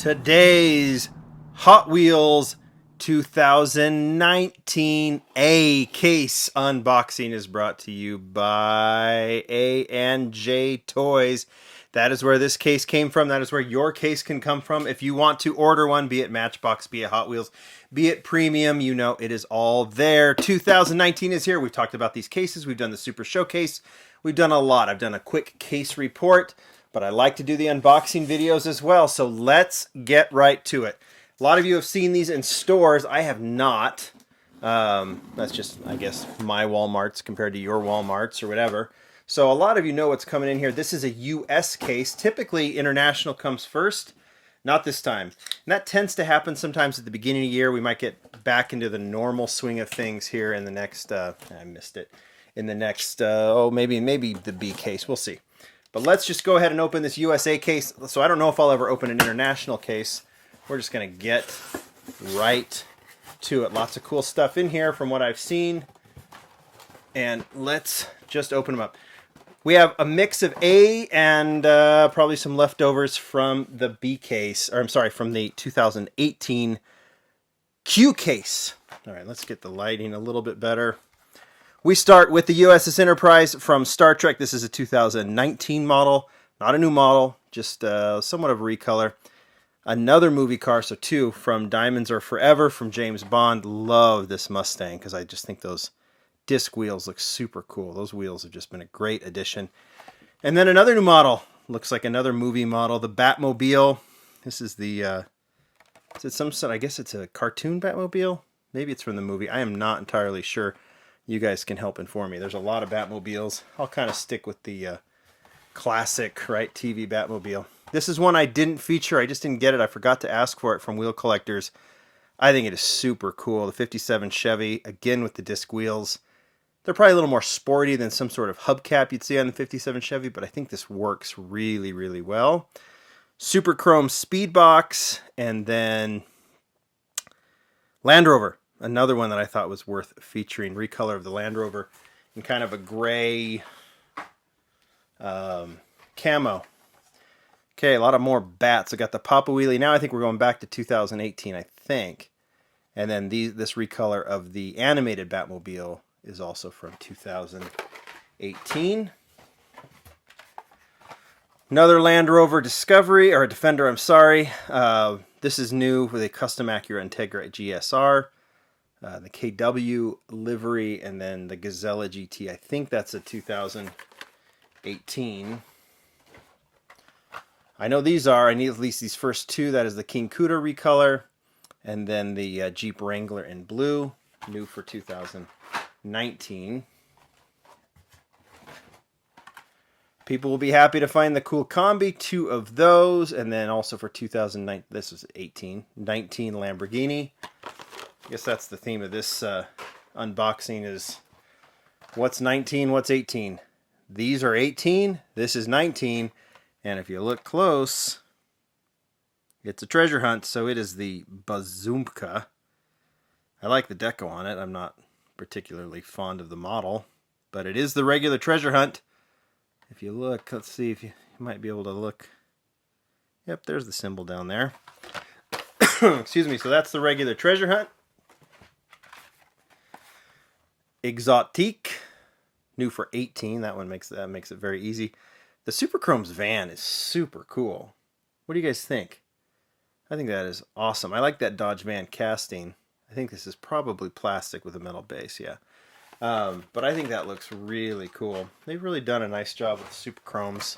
Today's Hot Wheels 2019 A case unboxing is brought to you by A&J Toys. That is where this case came from. That is where your case can come from. If you want to order one, be it Matchbox, be it Hot Wheels, be it Premium, you know it is all there. 2019 is here. We've talked about these cases. We've done the Super Showcase. We've done a lot. I've done a quick case report, but I like to do the unboxing videos as well. So let's get right to it. A lot of you have seen these in stores. I have not. That's just, I guess, my Walmarts compared to your Walmarts or whatever. So a lot of you know what's coming in here. This is a US case. Typically, international comes first. Not this time. And that tends to happen sometimes at the beginning of the year. We might get back into the normal swing of things here in the next, I missed it, in the next, maybe the B case. We'll see. But let's just go ahead and open this USA case. So I don't know if I'll ever open an international case. We're just going to get right to it. Lots of cool stuff in here from what I've seen. And let's just open them up. We have a mix of A and probably some leftovers from the B case. Or I'm sorry, from the 2018 Q case. All right, let's get the lighting a little bit better. We start with the Uss Enterprise from Star Trek. This is a 2019 model, not a new model, just somewhat of a recolor. Another movie car, so two, from Diamonds Are Forever from James Bond. Love this Mustang because I just think those disc wheels look super cool. Those wheels have just been a great addition. And then another new model. Looks like another movie model, the Batmobile. This is the, is it some sort, I guess it's a cartoon Batmobile? Maybe it's from the movie. I am not entirely sure. You guys can help inform me. There's a lot of Batmobiles. I'll kind of stick with the classic, right, TV Batmobile. This is one I didn't feature. I just didn't get it. I forgot to ask for it from Wheel Collectors. I think it is super cool. The 57 Chevy, again with the disc wheels. They're probably a little more sporty than some sort of hubcap you'd see on the 57 Chevy, but I think this works really, really well. Super Chrome Speed Box, and then Land Rover. Another one that I thought was worth featuring. Recolor of the Land Rover in kind of a gray camo. Okay, a lot of more bats. I got the Papa Wheelie. Now I think we're going back to 2018, I think. And then this recolor of the animated Batmobile is also from 2018. Another Land Rover Discovery, or Defender, I'm sorry. This is new with a custom Acura Integra GSR. The KW livery, and then the Gazella GT. I think that's a 2018. I know these are. I need at least these first two. That is the King Cuda recolor, and then the Jeep Wrangler in blue, new for 2019. People will be happy to find the cool combi, two of those, and then also for 2009. This was 19 Lamborghini. I guess that's the theme of this unboxing is what's 19, what's 18. These are 18, this is 19, and if you look close, it's a treasure hunt, so it is the Bazumka. I like the deco on it. I'm not particularly fond of the model, but it is the regular treasure hunt. If you look, let's see if you might be able to look. Yep, there's the symbol down there. Excuse me, so that's the regular treasure hunt. Exotique, new for 18. That one makes it very easy. The Super Chrome's van is super cool. What do you guys think? I think that is awesome. I like that Dodge van casting. I think this is probably plastic with a metal base, yeah. But I think that looks really cool. They've really done a nice job with the Super Chromes.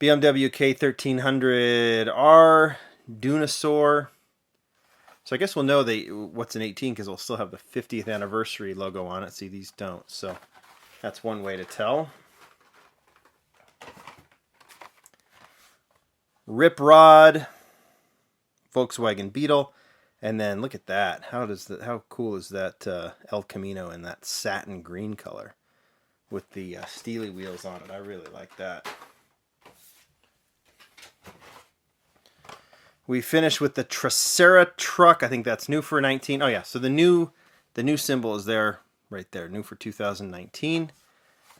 BMW K1300R, Dunosaur. So I guess we'll know what's an 18 because we'll still have the 50th anniversary logo on it. See, these don't. So that's one way to tell. Rip Rod, Volkswagen Beetle, and then look at that. How cool is that El Camino in that satin green color with the steely wheels on it? I really like that. We finish with the Tracera truck. I think that's new for 19. Oh yeah, so the new symbol is there, right there, new for 2019.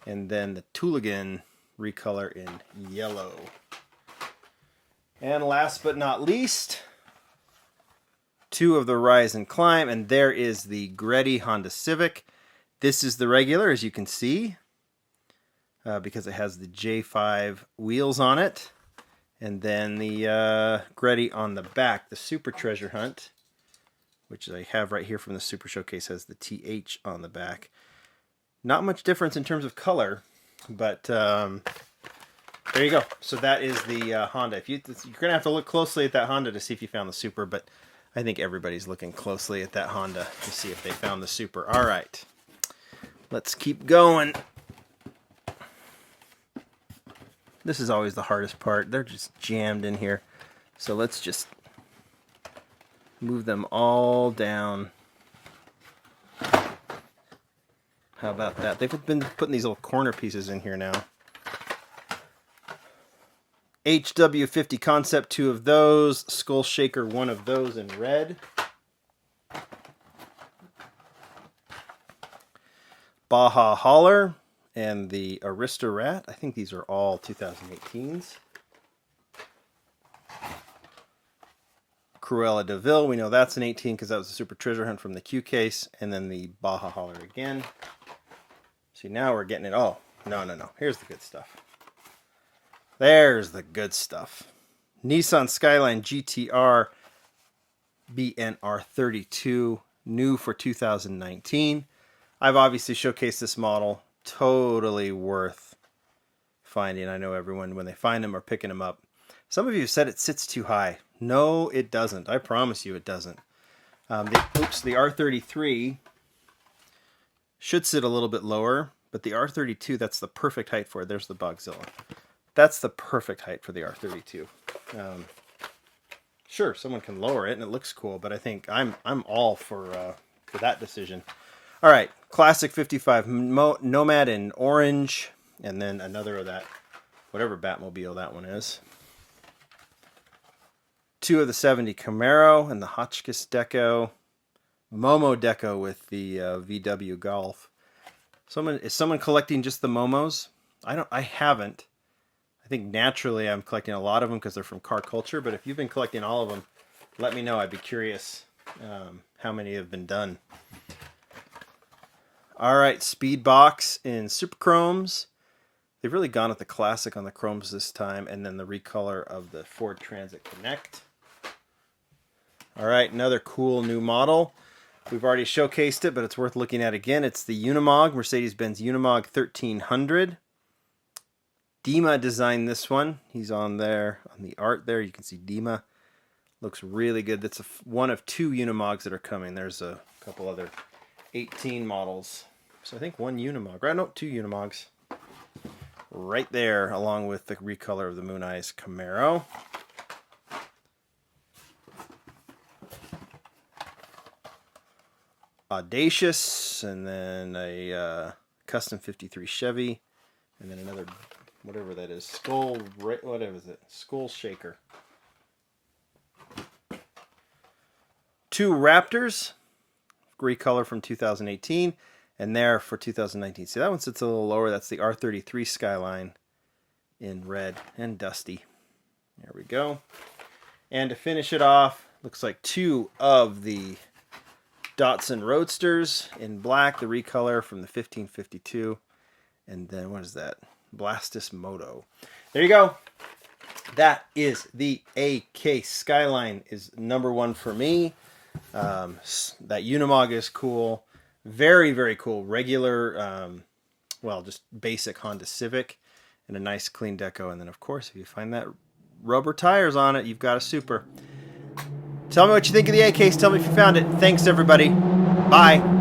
And then the Tooligan recolor in yellow. And last but not least, 2 of the Rise and Climb, and there is the Greddy Honda Civic. This is the regular, as you can see, because it has the J5 wheels on it. And then the Greddy on the back, the Super Treasure Hunt, which I have right here from the Super Showcase, has the TH on the back. Not much difference in terms of color, but there you go. So that is the Honda. You're going to have to look closely at that Honda to see if you found the Super, but I think everybody's looking closely at that Honda to see if they found the Super. All right, let's keep going. This is always the hardest part. They're just jammed in here. So let's just move them all down. How about that? They've been putting these little corner pieces in here now. HW50 Concept, 2 of those. Skull Shaker, 1 of those in red. Baja Hauler and the Aristorat. I think these are all 2018s. Cruella de Vil, we know that's an 18 because that was a Super Treasure Hunt from the Q case. And then the Baja Hauler again. See, now we're getting it. Oh, no. Here's the good stuff. There's the good stuff. Nissan Skyline GTR BNR32, new for 2019. I've obviously showcased this model. Totally worth finding. I know everyone, when they find them, are picking them up. Some of you have said it sits too high. No, it doesn't. I promise you it doesn't. The R33 should sit a little bit lower, but the R32, that's the perfect height for it. There's the Bogzilla. That's the perfect height for the R32. Sure, someone can lower it and it looks cool, but I think I'm all for that decision. All right, classic 55 Nomad in orange, and then another of that, whatever Batmobile that one is. 2 of the 70 Camaro and the Hotchkiss Deco. Momo Deco with the VW Golf. Is someone collecting just the Momos? I haven't. I think naturally I'm collecting a lot of them because they're from car culture, but if you've been collecting all of them, let me know. I'd be curious how many have been done. All right, Speed Box in Super Chromes. They've really gone with the classic on the chromes this time, and then the recolor of the Ford Transit Connect. All right, another cool new model. We've already showcased it, but it's worth looking at again. It's the Unimog, Mercedes-Benz Unimog 1300. Dima designed this one. He's on there, on the art there. You can see Dima. Looks really good. That's one of 2 Unimogs that are coming. There's a couple other 18 models. So I think 1 Unimog. Right? No, 2 Unimogs. Right there, along with the recolor of the Moon Eyes Camaro. Audacious, and then a custom 53 Chevy, and then another, whatever that is, whatever is it? Skull Shaker. 2 Raptors, recolor from 2018, and there for 2019. See, that one sits a little lower. That's the R33 Skyline in red and dusty. There we go. And to finish it off, looks like 2 of the Datsun Roadsters in black, the recolor from the 1552. And then, what is that? Blastus Moto. There you go. That is the AK Skyline is #1 for me. That Unimog is cool. Very, very cool. Regular, well, just basic Honda Civic. And a nice clean deco. And then, of course, if you find that rubber tires on it, you've got a Super. Tell me what you think of the A case. Tell me if you found it. Thanks, everybody. Bye.